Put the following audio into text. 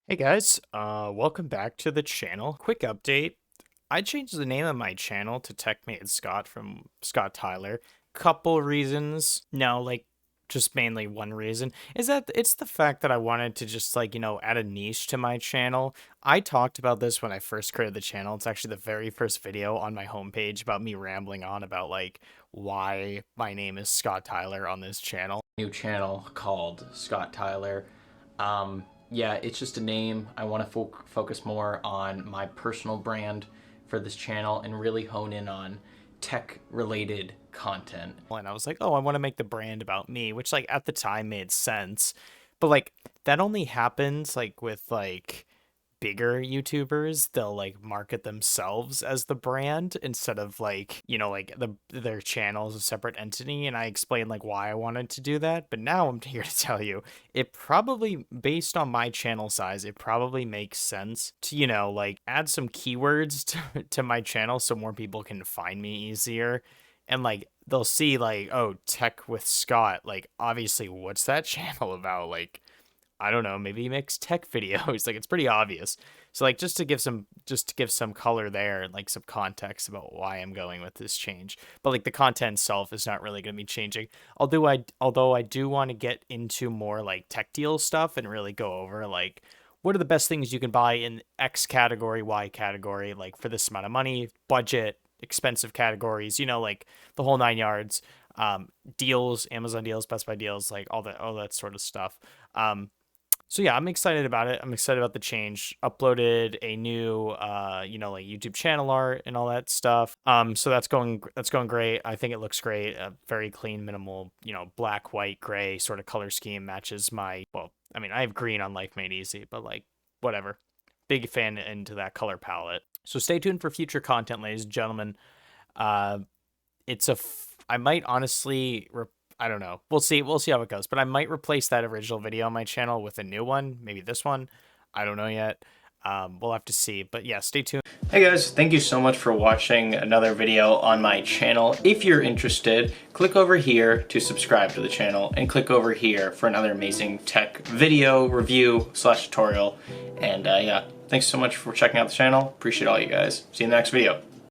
Hey guys, welcome back to the channel. Quick update. I changed the name of my channel to TechMade Scott from Scott Tyler. Couple reasons. No, just mainly one reason is that it's the fact that I wanted to just add a niche to my channel. I talked about this when I first created the channel. It's actually the very first video on my homepage about me rambling on about why my name is Scott Tyler on this channel. New channel called Scott Tyler. Yeah, it's just a name. I want to focus more on my personal brand for this channel and really hone in on tech related content. And I was like, oh, I want to make the brand about me, which at the time made sense. But that only happens with bigger YouTubers. They'll market themselves as the brand instead of their channel as a separate entity. And I explained why I wanted to do that. But now I'm here to tell you, it probably, based on my channel size, it probably makes sense to add some keywords to my channel so more people can find me easier. And they'll see oh, Tech with Scott, obviously what's that channel about? I don't know, maybe he makes tech videos. It's pretty obvious. So just to give some color there and some context about why I'm going with this change. But the content itself is not really going to be changing. Although I do want to get into more tech deal stuff and really go over what are the best things you can buy in X category, Y category, for this amount of money, budget, expensive categories, the whole nine yards. Deals, Amazon deals, Best Buy deals, all that sort of stuff. So yeah, I'm excited about it. I'm excited about the change. Uploaded a new YouTube channel art and all that stuff. So that's going great. I think it looks great. Very clean, minimal, black, white, gray sort of color scheme matches I have green on Life Made Easy, but whatever. Big fan into that color palette. So stay tuned for future content, ladies and gentlemen. Uh I might honestly I don't know. We'll see. We'll see how it goes. But I might replace that original video on my channel with a new one. Maybe this one. I don't know yet. We'll have to see. But yeah, stay tuned. Hey guys, thank you so much for watching another video on my channel. If you're interested, click over here to subscribe to the channel and click over here for another amazing tech video review / tutorial. And yeah, thanks so much for checking out the channel. Appreciate all you guys. See you in the next video.